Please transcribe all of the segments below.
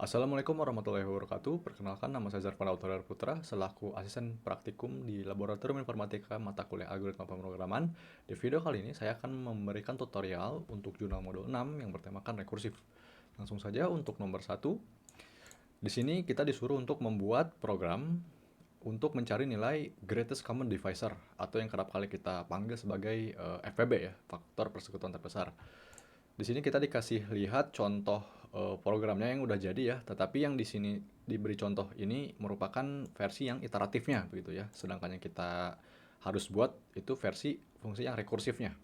Assalamualaikum warahmatullahi wabarakatuh. Perkenalkan, nama saya Zarvan Autorar Putra, selaku asisten praktikum di Laboratorium Informatika Mata Kuliah Algoritma Pemrograman. Di video kali ini, saya akan memberikan tutorial untuk jurnal modul 6 yang bertemakan rekursif. Langsung saja untuk nomor 1. Di sini kita disuruh untuk membuat program untuk mencari nilai Greatest Common Divisor, atau yang kerap kali kita panggil sebagai FPB ya, faktor persekutuan terbesar. Di sini kita dikasih lihat contoh programnya yang udah jadi ya, tetapi yang di sini diberi contoh ini merupakan versi yang iteratifnya begitu ya. Sedangkan yang kita harus buat itu versi fungsi yang rekursifnya.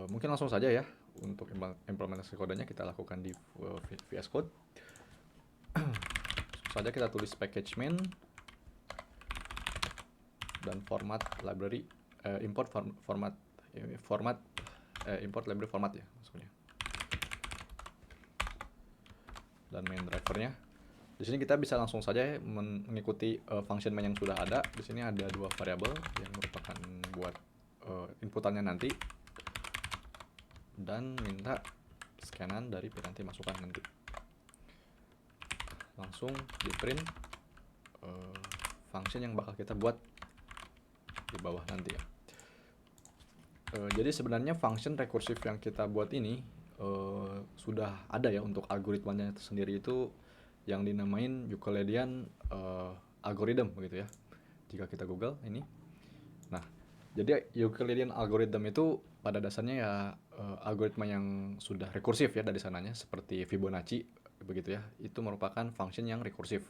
Mungkin langsung saja ya untuk implementasi kodenya kita lakukan di VS Code. Langsung saja kita tulis package main dan format library import library format ya maksudnya. Dan main drivernya. Di sini kita bisa langsung saja mengikuti function main yang sudah ada. Di sini ada dua variabel yang merupakan buat inputannya nanti, dan minta scanan dari piranti masukan nanti. Langsung di print function yang bakal kita buat di bawah nanti ya. Jadi sebenarnya function rekursif yang kita buat ini sudah ada ya untuk algoritmanya itu sendiri, itu yang dinamain Euclidean algorithm begitu ya. Jika kita Google ini. Nah, jadi Euclidean algorithm itu pada dasarnya ya algoritma yang sudah rekursif ya dari sananya, seperti Fibonacci begitu ya. Itu merupakan function yang rekursif.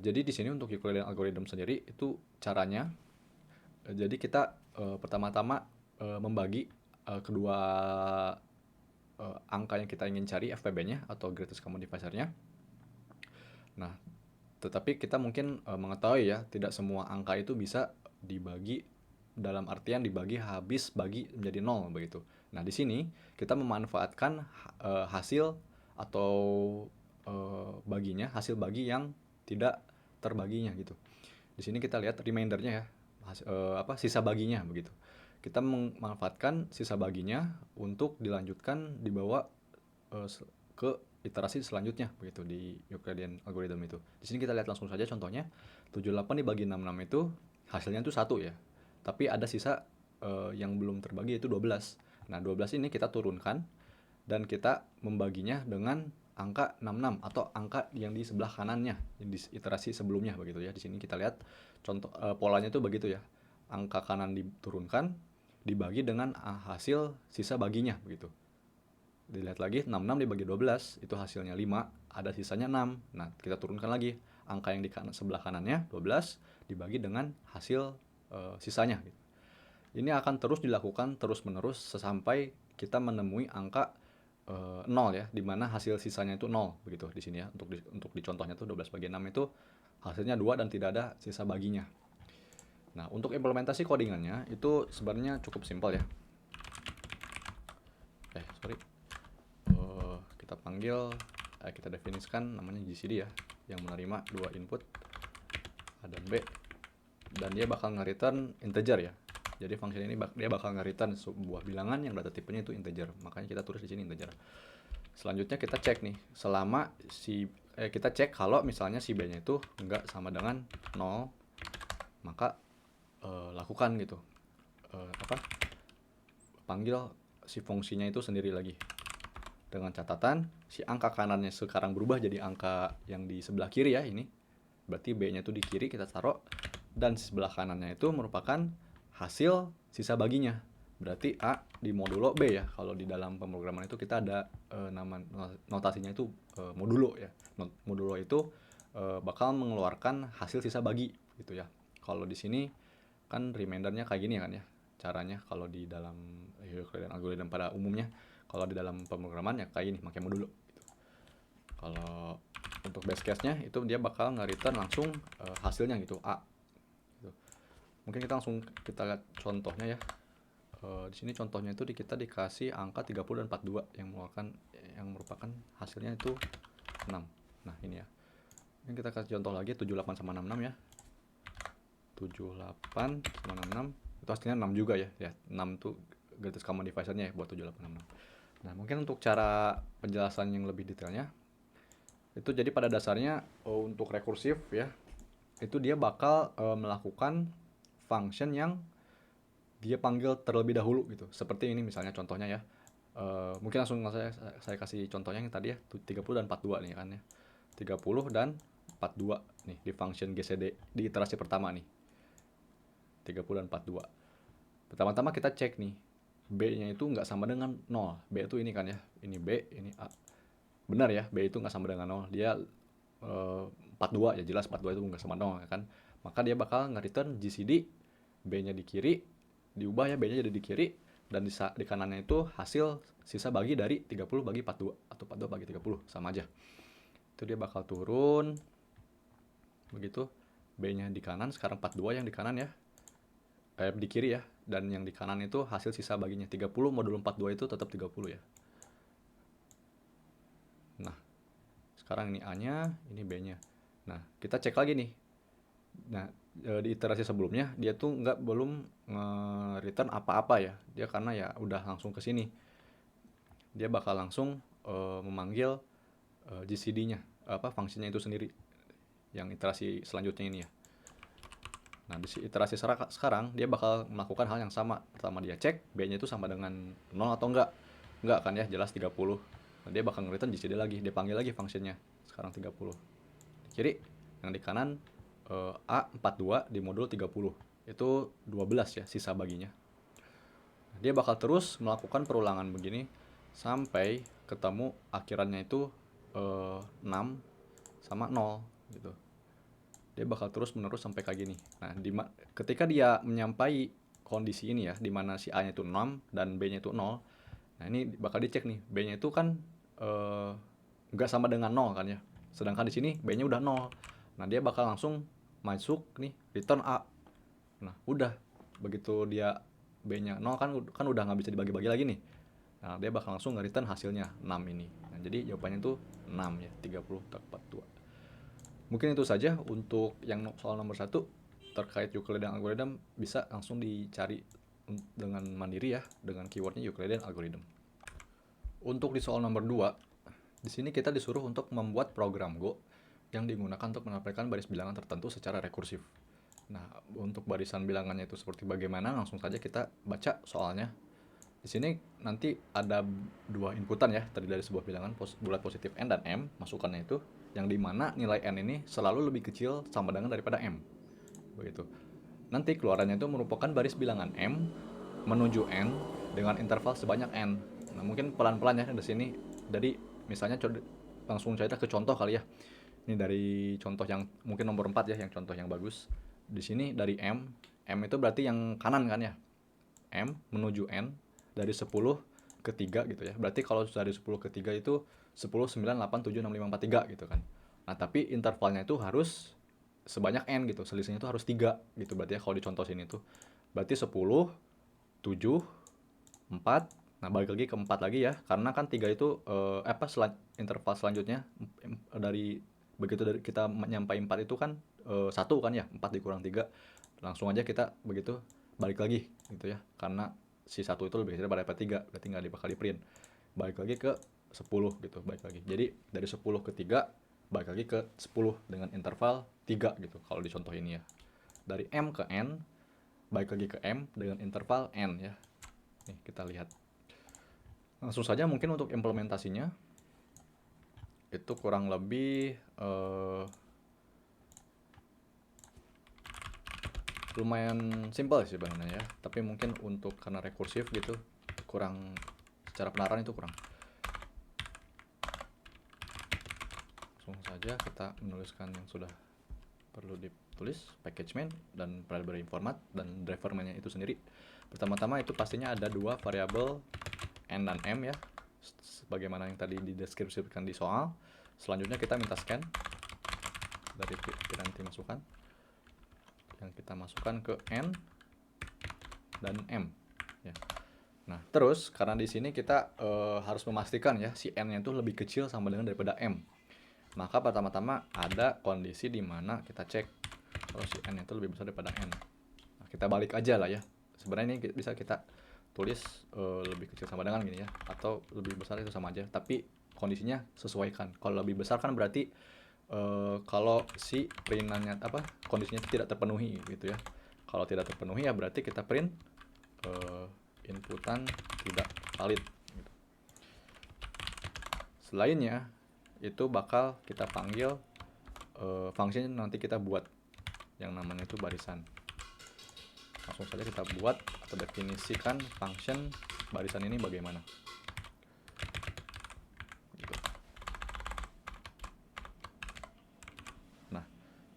Jadi di sini untuk Euclidean algorithm sendiri itu caranya, jadi kita pertama-tama membagi kedua angka yang kita ingin cari FPB-nya atau Greatest Common Divisor-nya. Nah, tetapi kita mungkin mengetahui ya, tidak semua angka itu bisa dibagi dalam artian dibagi habis bagi menjadi 0 begitu. Nah, di sini kita memanfaatkan hasil atau hasil bagi yang tidak terbaginya gitu. Di sini kita lihat remindernya ya, sisa baginya begitu. Kita memanfaatkan sisa baginya untuk dilanjutkan dibawa ke iterasi selanjutnya begitu di Euclidean algorithm itu. Di sini kita lihat langsung saja contohnya. 78 dibagi 66 itu hasilnya itu 1 ya. Tapi ada sisa yang belum terbagi, yaitu 12. Nah, 12 ini kita turunkan dan kita membaginya dengan angka 66 atau angka yang di sebelah kanannya di iterasi sebelumnya begitu ya. Di sini kita lihat contoh polanya itu begitu ya. Angka kanan diturunkan dibagi dengan hasil sisa baginya begitu. Dilihat lagi, 66 dibagi 12 itu hasilnya 5, ada sisanya 6. Nah, kita turunkan lagi angka yang di sebelah kanannya 12 dibagi dengan hasil sisanya gitu. Ini akan terus dilakukan terus-menerus sampai kita menemui angka 0 ya, di mana hasil sisanya itu 0 begitu di sini ya. Untuk di contohnya tuh 12 bagi 6 itu hasilnya 2 dan tidak ada sisa baginya. Nah, untuk implementasi codingannya itu sebenarnya cukup simpel ya. Kita panggil, kita definisikan namanya GCD ya, yang menerima dua input A dan B, dan dia bakal nge-return integer ya. Jadi function ini dia bakal nge-return sebuah bilangan yang data tipenya itu integer, makanya kita tulis di sini integer. Selanjutnya kita cek nih, selama kita cek kalau misalnya si B-nya itu enggak sama dengan 0, maka lakukan gitu panggil si fungsinya itu sendiri lagi, dengan catatan si angka kanannya sekarang berubah jadi angka yang di sebelah kiri ya. Ini berarti B-nya itu di kiri kita taruh, dan sebelah kanannya itu merupakan hasil sisa baginya, berarti A di modulo B ya. Kalau di dalam pemrograman itu kita ada nama notasinya itu modulo ya. Modulo itu bakal mengeluarkan hasil sisa bagi gitu ya. Kalau di sini kan remindernya kayak gini ya kan ya caranya kalau di dalam Euclidean algorithm pada umumnya. Kalau di dalam pemrograman ya kayak ini, pakai modulo gitu. Kalau untuk base case-nya itu dia bakal nge-return langsung hasilnya gitu, A gitu. Mungkin kita lihat contohnya ya. Di sini contohnya itu kita dikasih angka 30 dan 42 yang merupakan hasilnya itu 6. Nah, ini ya. Ini kita kasih contoh lagi, 78 sama 66 ya. 78 sama 66 itu hasilnya 6 juga ya. 6 tuh Greatest Common Divisor-nya ya buat 78 66. Nah, mungkin untuk cara penjelasan yang lebih detailnya, Itu jadi pada dasarnya untuk rekursif ya, itu dia bakal melakukan function yang dia panggil terlebih dahulu gitu. Seperti ini misalnya contohnya ya. Mungkin langsung saya kasih contohnya yang tadi ya, 30 dan 42 nih kan ya. 30 dan 42 nih di function GCD di iterasi pertama nih. 30 dan 42. Pertama-tama kita cek nih, B-nya itu nggak sama dengan 0. B itu ini kan ya, ini B, ini A. Benar ya, B itu nggak sama dengan 0. Dia 42 ya, jelas 42 itu nggak sama 0 ya kan. Maka dia bakal nge-return GCD, B-nya di kiri, diubah ya, B-nya jadi di kiri, dan di kanannya itu hasil sisa bagi dari 30 bagi 42, atau 42 bagi 30, sama aja. Itu dia bakal turun, begitu, B-nya di kanan, sekarang 42 yang di kanan ya, di kiri ya, dan yang di kanan itu hasil sisa baginya 30 modul 42 itu tetap 30 ya. Nah, sekarang ini A-nya, ini B-nya. Nah, kita cek lagi nih. Nah, di iterasi sebelumnya dia tuh belum nge-return apa-apa ya. Dia karena ya udah langsung ke sini. Dia bakal langsung memanggil GCD-nya, fungsinya itu sendiri. Yang iterasi selanjutnya ini ya. Nah, di iterasi sekarang dia bakal melakukan hal yang sama. Pertama dia cek B-nya itu sama dengan 0 atau enggak. Enggak kan ya, jelas 30. Nah, dia bakal nge-return GCD lagi, dia panggil lagi fungsinya. Sekarang 30. Di kiri, yang di kanan A42 di modul 30. Itu 12 ya sisa baginya. Dia bakal terus melakukan perulangan begini sampai ketemu akhirannya itu 6 sama 0 gitu. Dia bakal terus menerus sampai kayak gini. Nah, ketika dia menyampai kondisi ini ya, di mana si A-nya itu 6 dan B-nya itu 0. Nah, ini bakal dicek nih, B-nya itu kan nggak sama dengan 0 kan ya. Sedangkan di sini B-nya udah 0. Nah, dia bakal langsung masuk nih, return A. Nah, udah. Begitu dia B-nya 0 kan udah nggak bisa dibagi-bagi lagi nih. Nah, dia bakal langsung nge-return hasilnya 6 ini. Nah, jadi jawabannya itu 6 ya, 30 tak 42. Mungkin itu saja untuk yang soal nomor 1 terkait Euclidean algorithm, bisa langsung dicari dengan mandiri ya, dengan keywordnya Euclidean algorithm. Untuk di soal nomor 2, di sini kita disuruh untuk membuat program Go yang digunakan untuk menampilkan baris bilangan tertentu secara rekursif. Nah, untuk barisan bilangannya itu seperti bagaimana, langsung saja kita baca soalnya. Di sini nanti ada dua inputan ya, terdiri dari sebuah bilangan bulat positif n dan m, masukannya itu, yang dimana nilai n ini selalu lebih kecil sama dengan daripada m. Begitu. Nanti keluarannya itu merupakan baris bilangan m menuju n dengan interval sebanyak n. Nah, mungkin pelan-pelan ya di sini. Jadi misalnya langsung saja ke contoh kali ya. Ini dari contoh yang mungkin nomor 4 ya, yang contoh yang bagus. Di sini dari m itu berarti yang kanan kan ya. M menuju n dari 10 ke 3 gitu ya. Berarti kalau dari 10 ke 3 itu 10, 9, 8, 7, 6, 5, 4, 3 gitu kan. Nah, tapi intervalnya itu harus sebanyak n gitu. Selisihnya itu harus 3 gitu berarti ya kalau di contoh sini tuh. Berarti 10, 7, 4. Nah, balik lagi ke 4 lagi ya. Karena kan 3 itu interval selanjutnya dari begitu dari kita nyampai 4 itu kan 1 kan ya. 4 dikurang 3. Langsung aja kita begitu balik lagi gitu ya. Karena si 1 itu lebih kecil daripada 3, berarti nggak bakal di print. Balik lagi ke 10 gitu, balik lagi. Jadi dari 10 ke 3, balik lagi ke 10 dengan interval 3 gitu kalau di contoh ini ya. Dari M ke N, balik lagi ke M dengan interval N ya. Nih, kita lihat. Langsung saja mungkin untuk implementasinya, itu kurang lebih lumayan simple sih sebenarnya ya, tapi mungkin untuk karena rekursif gitu kurang, secara penerapan itu kurang. Langsung saja kita menuliskan yang sudah perlu ditulis, package main dan primary format dan driver mainnya itu sendiri. Pertama-tama itu pastinya ada dua variabel n dan m ya, sebagaimana yang tadi dideskripsikan di soal. Selanjutnya kita minta scan dari nanti masukan yang kita masukkan ke n dan m ya. Nah, terus karena di sini kita harus memastikan ya si n-nya itu lebih kecil sama dengan daripada m. Maka pertama-tama ada kondisi di mana kita cek kalau si n itu lebih besar daripada n. Nah, kita balik aja lah ya. Sebenarnya ini bisa kita tulis lebih kecil sama dengan gini ya, atau lebih besar itu sama aja. Tapi kondisinya sesuaikan. Kalau lebih besar kan berarti kalau si printannya apa kondisinya tidak terpenuhi gitu ya. Kalau tidak terpenuhi ya berarti kita print inputan tidak valid gitu. Selainnya itu bakal kita panggil function nanti kita buat yang namanya itu barisan. Langsung saja kita buat atau definisikan function barisan ini bagaimana. Gitu. Nah,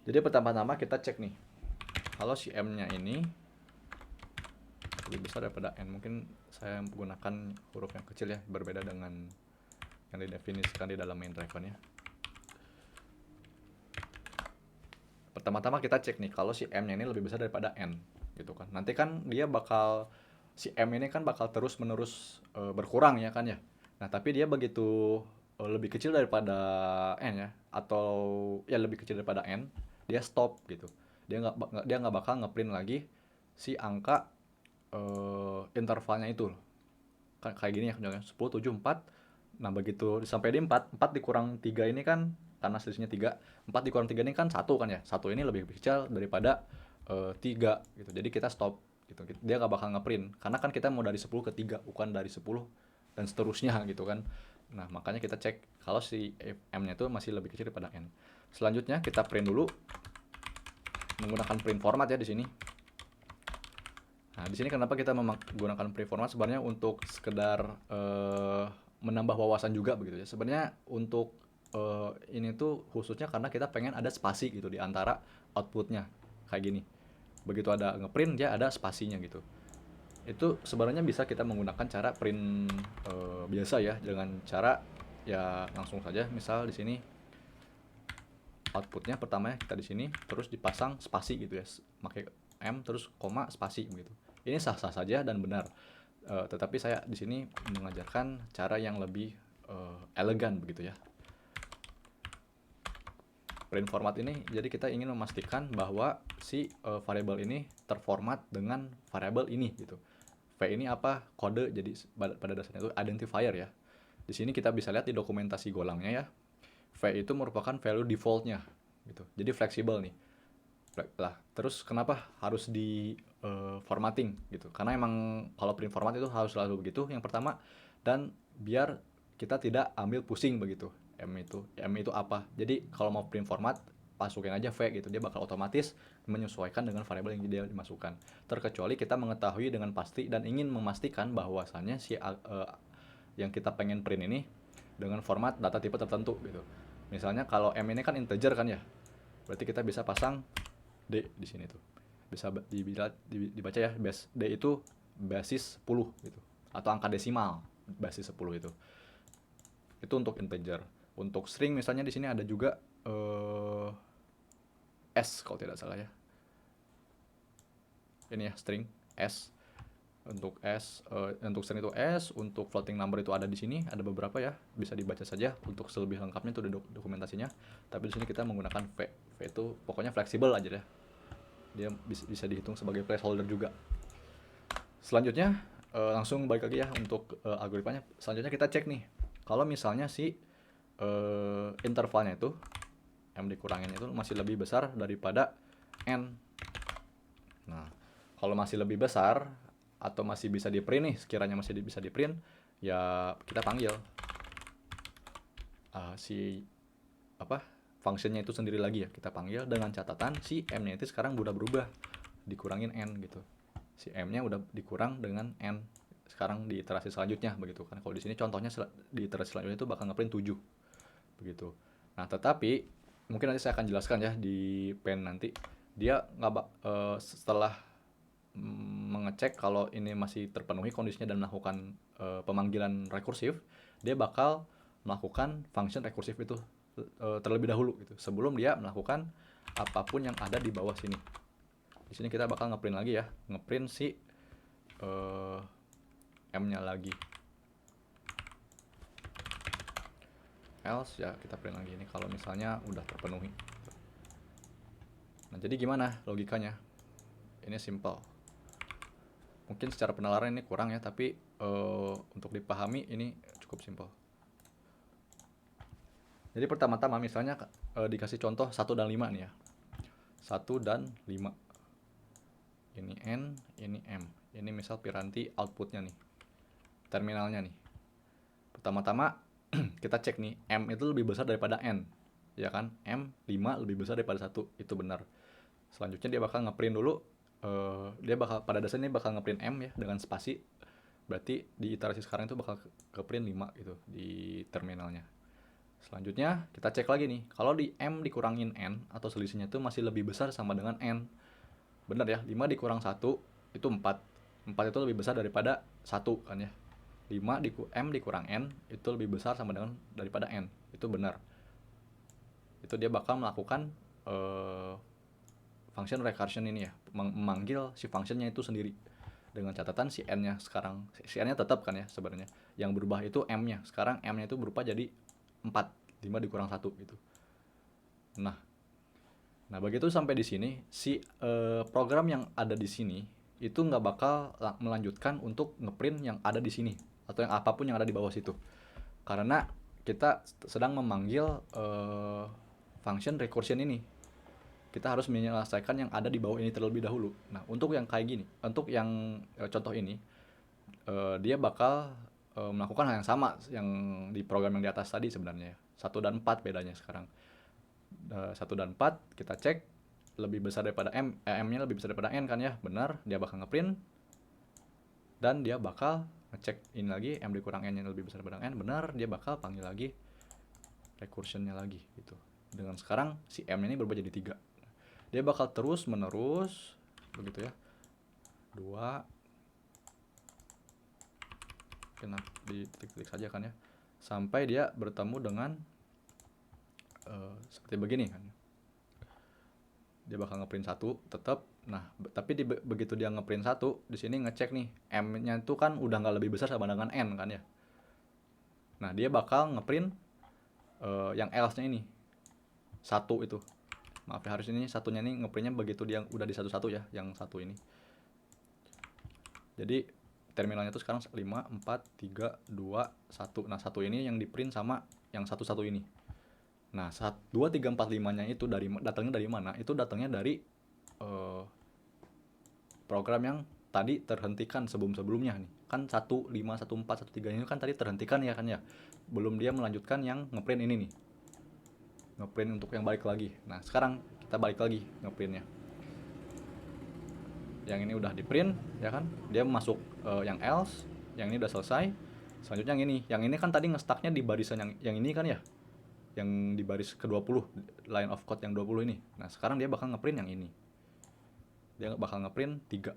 jadi pertama-tama kita cek nih, kalau si m-nya ini lebih besar daripada n. Mungkin saya menggunakan huruf yang kecil ya, berbeda dengan yang didefinisikan di dalam main driver nya. Pertama-tama kita cek nih kalau si m-nya ini lebih besar daripada n gitu kan. Nanti kan dia bakal si m ini kan bakal terus-menerus berkurang ya kan ya. Nah, tapi dia begitu lebih kecil daripada n ya, atau ya lebih kecil daripada n, dia stop gitu. Dia nggak bakal ngeprint lagi si angka intervalnya itu. Kayak gini ya contohnya 10 7 4. Nah, begitu sampai di 4 dikurang 3 ini kan karena selisihnya 3, 4 dikurang 3 ini kan 1 kan ya. 1 ini lebih kecil daripada 3 gitu. Jadi kita stop gitu. Dia nggak bakal ngeprint karena kan kita mau dari 10 ke 3 bukan dari 10 dan seterusnya gitu kan. Nah, makanya kita cek kalau si m-nya itu masih lebih kecil daripada n. Selanjutnya kita print dulu menggunakan print format ya di sini. Nah, di sini kenapa kita menggunakan print format sebenarnya untuk sekedar menambah wawasan juga begitu ya. Sebenarnya untuk ini tuh khususnya karena kita pengen ada spasi gitu di antara outputnya kayak gini. Begitu ada ngeprint dia ada spasinya gitu. Itu sebenarnya bisa kita menggunakan cara print biasa ya, dengan cara ya langsung saja misal di sini outputnya pertamanya kita di sini terus dipasang spasi gitu ya, pakai m terus koma spasi begitu. Ini sah-sah saja dan benar. Tetapi saya di sini mengajarkan cara yang lebih elegan begitu ya. Print format ini jadi kita ingin memastikan bahwa si variabel ini terformat dengan variabel ini gitu. V ini apa? Kode, jadi pada dasarnya itu identifier ya. Di sini kita bisa lihat di dokumentasi golangnya ya. V itu merupakan value defaultnya gitu. Jadi fleksibel nih. Lah, terus kenapa harus di formatting gitu? Karena emang kalau print format itu harus selalu begitu. Yang pertama, dan biar kita tidak ambil pusing begitu. M itu apa? Jadi kalau mau print format masukin aja V gitu, dia bakal otomatis menyesuaikan dengan variabel yang dia dimasukkan. Terkecuali kita mengetahui dengan pasti dan ingin memastikan bahwasannya si yang kita pengen print ini dengan format data tipe tertentu gitu. Misalnya kalau M ini kan integer kan ya, berarti kita bisa pasang D di sini tuh. Bisa dibaca ya, D itu basis 10 gitu, atau angka desimal basis 10 itu. Itu untuk integer. Untuk string misalnya di sini ada juga S kalau tidak salah ya. Ini ya string S. Untuk untuk string itu S, untuk floating number itu ada di sini, ada beberapa ya, bisa dibaca saja untuk lebih lengkapnya itu dokumentasinya. Tapi di sini kita menggunakan V. V itu pokoknya fleksibel aja deh. Dia bisa dihitung sebagai placeholder juga. Selanjutnya langsung balik lagi ya untuk algoritmanya. Selanjutnya kita cek nih, kalau misalnya si intervalnya itu M dikurangin itu masih lebih besar daripada N. Nah, kalau masih lebih besar atau masih bisa di print nih, sekiranya masih bisa di print, ya kita panggil si functionnya itu sendiri lagi ya, kita panggil dengan catatan si M-nya itu sekarang udah berubah, dikurangin N gitu. Si M-nya udah dikurang dengan N sekarang di iterasi selanjutnya begitu kan. Kalau di sini contohnya di iterasi selanjutnya itu bakal ngeprint 7 begitu. Nah, tetapi mungkin nanti saya akan jelaskan ya di pen nanti. Dia setelah mengecek kalau ini masih terpenuhi kondisinya dan melakukan pemanggilan rekursif, dia bakal melakukan function rekursif itu terlebih dahulu gitu, sebelum dia melakukan apapun yang ada di bawah sini. Di sini kita bakal ngeprint lagi ya, ngeprint si M-nya lagi. Else ya kita print lagi ini kalau misalnya udah terpenuhi. Nah, jadi gimana logikanya? Ini simple. Mungkin secara penalaran ini kurang ya, tapi untuk dipahami ini cukup simple. Jadi pertama-tama misalnya dikasih contoh 1 dan 5 nih ya. 1 dan 5. Ini N, ini M. Ini misal piranti outputnya nih. Terminalnya nih. Pertama-tama kita cek nih, M itu lebih besar daripada N. Ya kan? M 5 lebih besar daripada 1. Itu benar. Selanjutnya dia bakal ngeprint dulu. Dia bakal pada dasarnya bakal ngeprint M ya dengan spasi. Berarti di iterasi sekarang itu bakal ke print 5 gitu di terminalnya. Selanjutnya kita cek lagi nih, kalau di M dikurangin N atau selisihnya itu masih lebih besar sama dengan N. Benar ya, 5 dikurang 1 itu 4. 4 itu lebih besar daripada 1 kan ya. 5 M dikurang N itu lebih besar sama dengan daripada N. Itu benar. Itu dia bakal melakukan function recursion ini ya, memanggil si functionnya itu sendiri. Dengan catatan si N-nya sekarang, si N-nya tetap kan ya sebenarnya. Yang berubah itu M-nya. Sekarang M-nya itu berupa jadi 4, 5 dikurang 1 gitu. Nah begitu sampai di sini, si program yang ada di sini itu nggak bakal melanjutkan untuk ngeprint yang ada di sini atau yang apapun yang ada di bawah situ. Karena kita sedang memanggil function recursion ini. Kita harus menyelesaikan yang ada di bawah ini terlebih dahulu. Nah, untuk yang kayak gini, untuk yang contoh ini, dia bakal melakukan hal yang sama yang di program yang di atas tadi sebenarnya. 1 dan 4 bedanya sekarang. 1 dan 4 kita cek lebih besar daripada M-nya lebih besar daripada N kan ya, benar. Dia bakal ngeprint dan dia bakal ngecek ini lagi, M dikurang N-nya lebih besar daripada N, benar. Dia bakal panggil lagi recursion-nya lagi gitu. Dengan sekarang si M-nya ini berubah jadi 3. Dia bakal terus menerus begitu ya. 2 kena di titik-titik saja kan ya, sampai dia bertemu dengan seperti begini kan. Dia bakal ngeprint 1 tetap. Nah, tapi begitu dia ngeprint 1, di sini ngecek nih M-nya itu kan udah nggak lebih besar sama dengan N kan ya. Nah, dia bakal ngeprint yang else-nya ini 1 itu. Maaf ya, harus ini satunya nih ngeprintnya begitu dia udah di 1 ya, yang 1 ini. Jadi terminalnya tuh sekarang 5, 4, 3, 2, 1. Nah, 1 ini yang di print sama yang 1 ini. Nah, 2, 3, 4, 5-nya itu datangnya dari mana? Itu datangnya dari program yang tadi terhentikan sebelumnya nih. Kan 1, 5, 1, 4, 1, 3 ini kan tadi terhentikan ya kan ya. Belum dia melanjutkan yang ngeprint ini nih. Ngeprint untuk yang balik lagi. Nah, sekarang kita balik lagi ngeprintnya. Yang ini udah di print ya kan, dia masuk yang else, yang ini udah selesai. Selanjutnya yang ini kan tadi ngestaknya di barisan yang ini kan ya, yang di baris ke-20, line of code yang 20 ini. Nah, sekarang dia bakal ngeprint yang ini. Dia bakal ngeprint 3.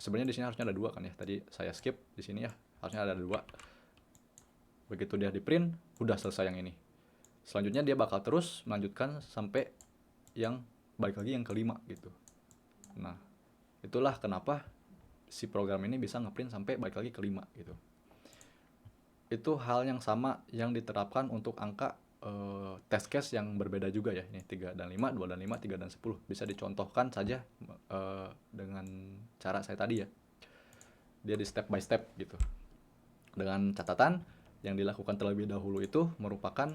Sebenarnya di sini harusnya ada 2 kan ya. Tadi saya skip di sini ya. Harusnya ada 2. Begitu dia di print, udah selesai yang ini. Selanjutnya dia bakal terus melanjutkan sampai yang balik lagi yang kelima gitu. Nah, itulah kenapa si program ini bisa ngeprint sampai balik lagi kelima gitu. Itu hal yang sama yang diterapkan untuk angka test case yang berbeda juga ya. Ini 3 dan 5, 2 dan 5, 3 dan 10. Bisa dicontohkan saja dengan cara saya tadi ya. Dia di step by step gitu. Dengan catatan yang dilakukan terlebih dahulu itu merupakan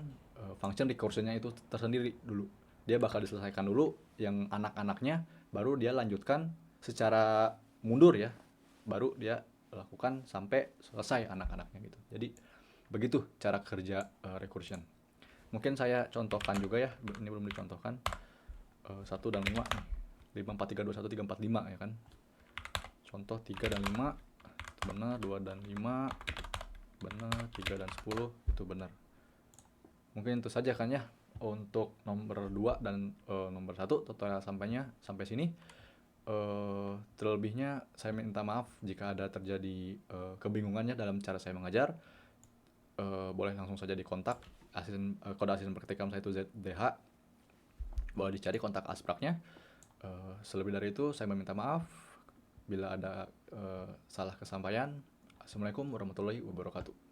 function recursion-nya itu tersendiri dulu. Dia bakal diselesaikan dulu yang anak-anaknya, baru dia lanjutkan secara mundur ya. Baru dia lakukan sampai selesai anak-anaknya gitu. Jadi begitu cara kerja recursion. Mungkin saya contohkan juga ya, ini belum dicontohkan. 1 dan 5 nih. 5, 4, 3, 2, 1, 3, 4, 5 ya kan. Contoh 3 dan 5 itu benar, 2 dan 5 benar, 3 dan 10 itu benar. Mungkin itu saja kan ya untuk nomor 2 dan nomor 1 tutorial sampai sini. Terlebihnya saya minta maaf jika ada terjadi kebingungannya dalam cara saya mengajar. Boleh langsung saja dikontak kode asisten praktikum saya itu ZDH. Boleh dicari kontak aspraknya. Selebih dari itu saya meminta maaf bila ada salah kesampaian. Assalamualaikum warahmatullahi wabarakatuh.